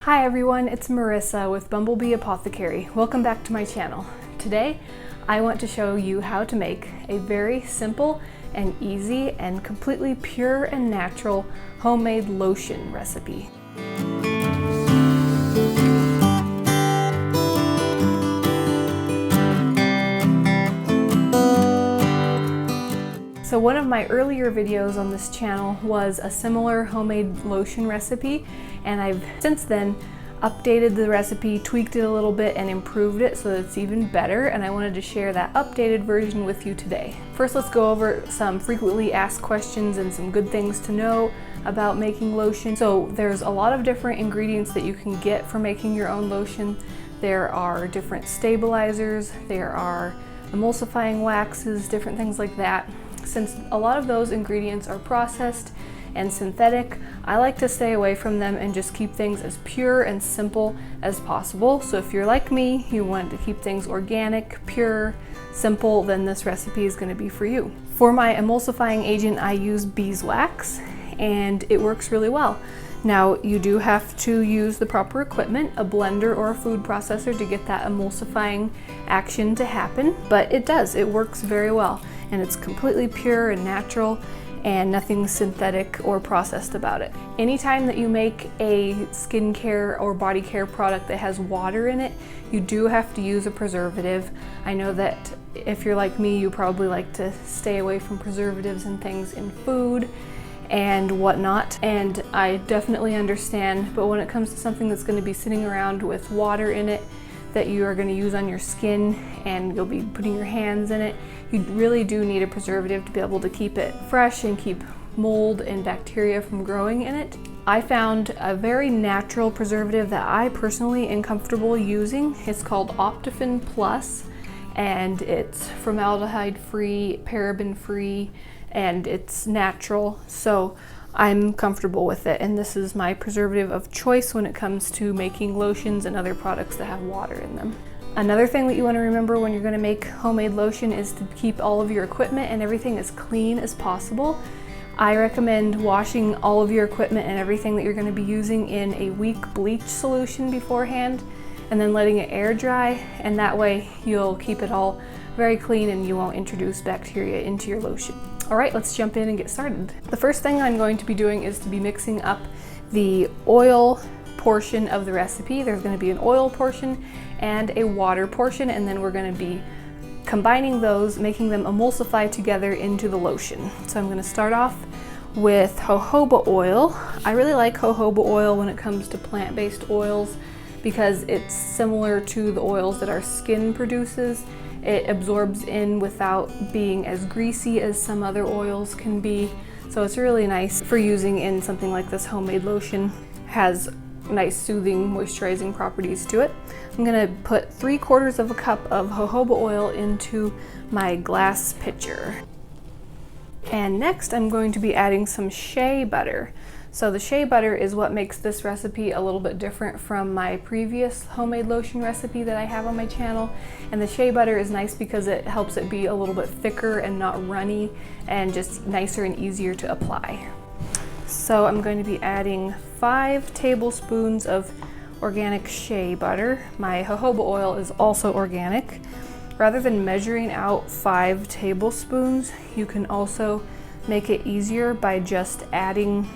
Hi everyone, it's Marisa with Bumblebee Apothecary. Welcome back to my channel. Today, I want to show you how to make a very simple and easy and completely pure and natural homemade lotion recipe. So one of my earlier videos on this channel was a similar homemade lotion recipe, and I've since then updated the recipe, tweaked it a little bit, and improved it so that it's even better, and I wanted to share that updated version with you today. First, let's go over some frequently asked questions and some good things to know about making lotion. So there's a lot of different ingredients that you can get for making your own lotion. There are different stabilizers, there are emulsifying waxes, different things like that. Since a lot of those ingredients are processed and synthetic, I like to stay away from them and just keep things as pure and simple as possible. So if you're like me, you want to keep things organic, pure, simple, then this recipe is going to be for you. For my emulsifying agent, I use Beeswax, and it works really well. Now, you do have to use the proper equipment, a blender or a food processor, to get that emulsifying action to happen, but it does. It works very well, and it's completely pure and natural and nothing synthetic or processed about it. Anytime that you make a skincare or body care product that has water in it, you do have to use a preservative. I know that if you're like me, you probably like to stay away from preservatives and things in food and whatnot, and I definitely understand, but when it comes to something that's going to be sitting around with water in it that you are going to use on your skin and you'll be putting your hands in it, you really do need a preservative to be able to keep it fresh and keep mold and bacteria from growing in it. I found a very natural preservative that I personally am comfortable using. It's called Optifin Plus, and it's formaldehyde free, paraben free, and it's natural, so I'm comfortable with it, and this is my preservative of choice when it comes to making lotions and other products that have water in them. Another thing that you want to remember when you're going to make homemade lotion is to keep all of your equipment and everything as clean as possible. I recommend washing all of your equipment and everything that you're going to be using in a weak bleach solution beforehand, and then letting it air dry, and that way you'll keep it all very clean and you won't introduce bacteria into your lotion. All right, let's jump in and get started. The first thing I'm going to be doing is to be mixing up the oil portion of the recipe. There's going to be an oil portion and a water portion, and then we're going to be combining those, making them emulsify together into the lotion. So I'm going to start off with jojoba oil. I really like jojoba oil when it comes to plant-based oils because it's similar to the oils that our skin produces. It absorbs in without being as greasy as some other oils can be. So it's really nice for using in something like this homemade lotion. It has nice soothing, moisturizing properties to it. I'm gonna put 3/4 of a cup of jojoba oil into my glass pitcher. And next I'm going to be adding some shea butter. So the shea butter is what makes this recipe a little bit different from my previous homemade lotion recipe that I have on my channel. And the shea butter is nice because it helps it be a little bit thicker and not runny, and just nicer and easier to apply. So I'm going to be adding 5 tablespoons of organic shea butter. My jojoba oil is also organic. Rather than measuring out 5 tablespoons, you can also make it easier by just adding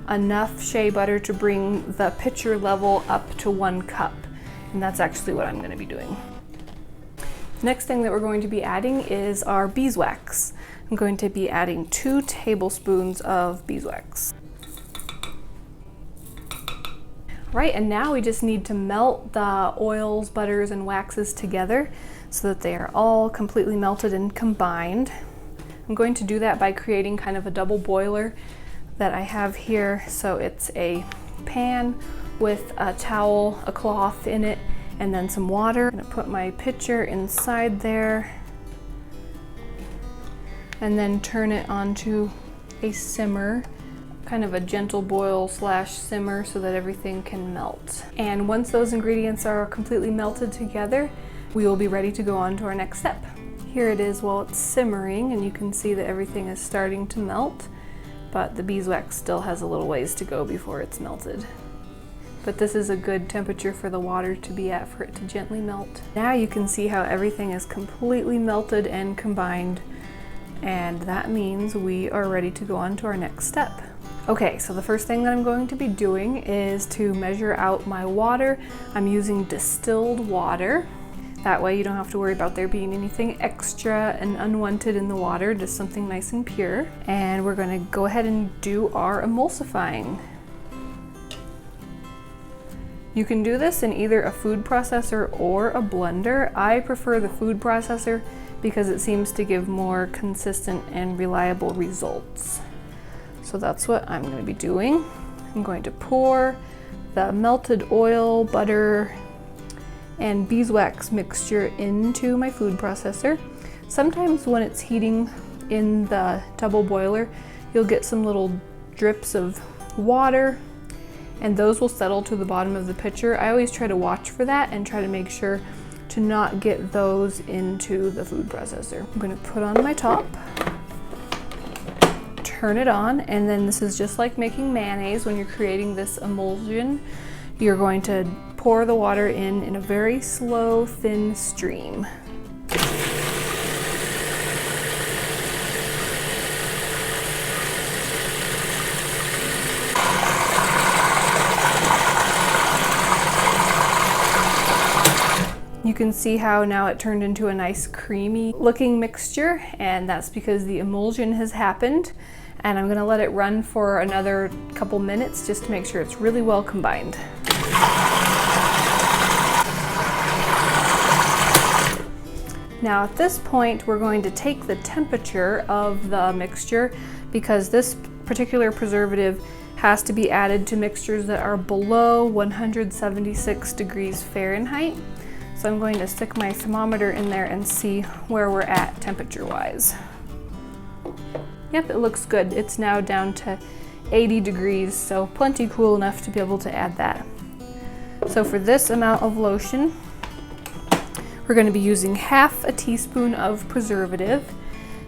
enough shea butter to bring the pitcher level up to 1 cup. And that's actually what I'm going to be doing. Next thing that we're going to be adding is our beeswax. I'm going to be adding 2 tablespoons of beeswax. Right, and now we just need to melt the oils, butters, and waxes together so that they are all completely melted and combined. I'm going to do that by creating kind of a double boiler that I have here. So it's a pan with a towel, a cloth in it, and then some water. I'm gonna put my pitcher inside there and then turn it onto a simmer, kind of a gentle boil / simmer, so that everything can melt. And once those ingredients are completely melted together, we will be ready to go on to our next step. Here it is while it's simmering, and you can see that everything is starting to melt, but the beeswax still has a little ways to go before it's melted. but this is a good temperature for the water to be at for it to gently melt. Now you can see how everything is completely melted and combined, and that means we are ready to go on to our next step. Okay, so the first thing that I'm going to be doing is to measure out my water. I'm using distilled water. That way you don't have to worry about there being anything extra and unwanted in the water, just something nice and pure. And we're going to go ahead and do our emulsifying. You can do this in either a food processor or a blender. I prefer the food processor because it seems to give more consistent and reliable results. So that's what I'm going to be doing. I'm going to pour the melted oil, butter, and beeswax mixture into my food processor. Sometimes when it's heating in the double boiler, you'll get some little drips of water, and those will settle to the bottom of the pitcher. I always try to watch for that and try to make sure to not get those into the food processor. I'm going to put on my top, turn it on, and then this is just like making mayonnaise. When you're creating this emulsion, you're going to pour the water in a very slow, thin stream. You can see how now it turned into a nice creamy looking mixture, and that's because the emulsion has happened. And I'm gonna let it run for another couple minutes just to make sure it's really well combined. Now at this point, we're going to take the temperature of the mixture, because this particular preservative has to be added to mixtures that are below 176 degrees Fahrenheit. So I'm going to stick my thermometer in there and see where we're at temperature-wise. Yep, it looks good. It's now down to 80 degrees, so plenty cool enough to be able to add that. So for this amount of lotion, we're going to be using half a teaspoon of preservative.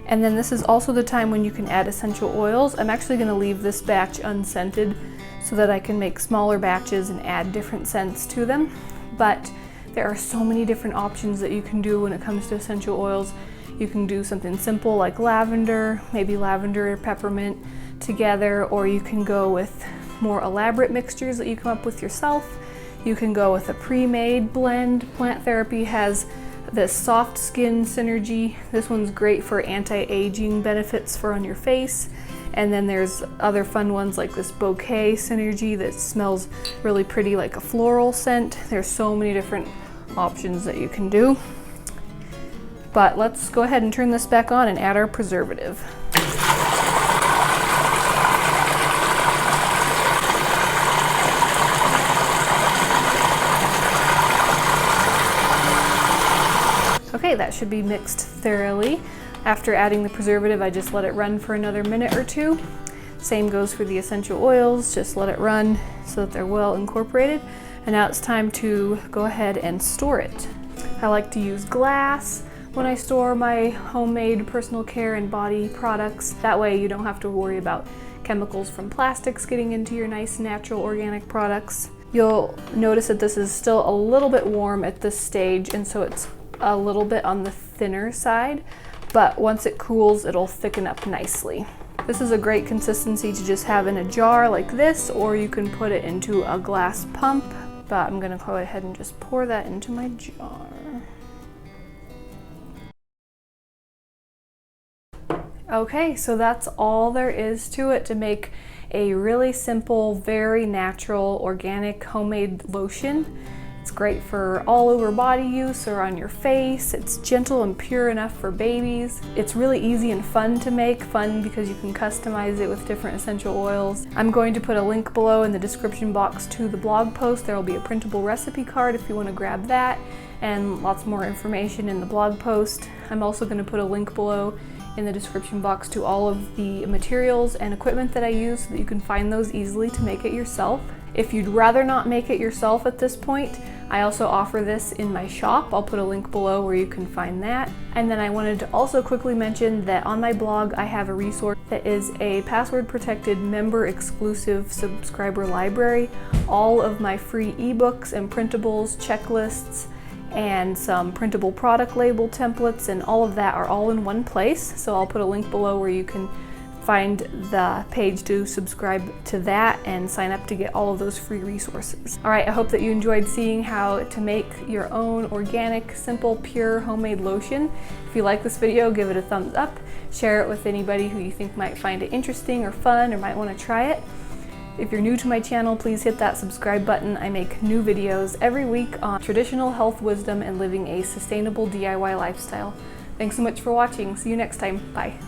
And then this is also the time when you can add essential oils. I'm actually going to leave this batch unscented so that I can make smaller batches and add different scents to them. But there are so many different options that you can do when it comes to essential oils. You can do something simple like lavender, maybe lavender or peppermint together, or you can go with more elaborate mixtures that you come up with yourself. You can go with a pre-made blend. Plant Therapy has this soft skin synergy. This one's great for anti-aging benefits for on your face. And then there's other fun ones like this bouquet synergy that smells really pretty like a floral scent. There's so many different options that you can do. But let's go ahead and turn this back on and add our preservative. Okay, that should be mixed thoroughly. After adding the preservative, I just let it run for another minute or two. Same goes for the essential oils, just let it run so that they're well incorporated. And now it's time to go ahead and store it. I like to use glass when I store my homemade personal care and body products. That way you don't have to worry about chemicals from plastics getting into your nice natural organic products. You'll notice that this is still a little bit warm at this stage, and so it's a little bit on the thinner side, but once it cools, it'll thicken up nicely. This is a great consistency to just have in a jar like this, or you can put it into a glass pump, but I'm gonna go ahead and just pour that into my jar. Okay, so that's all there is to it to make a really simple, very natural, organic, homemade lotion. It's great for all over body use or on your face. It's gentle and pure enough for babies. It's really easy and fun to make, fun because you can customize it with different essential oils. I'm going to put a link below in the description box to the blog post. There will be a printable recipe card if you want to grab that, and lots more information in the blog post. I'm also going to put a link below in the description box to all of the materials and equipment that I use so that you can find those easily to make it yourself. If you'd rather not make it yourself at this point, I also offer this in my shop. I'll put a link below where you can find that. And then I wanted to also quickly mention that on my blog I have a resource that is a password protected member exclusive subscriber library. All of my free ebooks and printables, checklists, and some printable product label templates and all of that are all in one place. So I'll put a link below where you can find the page to subscribe to that and sign up to get all of those free resources. All right, I hope that you enjoyed seeing how to make your own organic, simple, pure homemade lotion. If you like this video, give it a thumbs up, share it with anybody who you think might find it interesting or fun or might want to try it. If you're new to my channel, please hit that subscribe button. I make new videos every week on traditional health wisdom and living a sustainable DIY lifestyle. Thanks so much for watching. See you next time. Bye.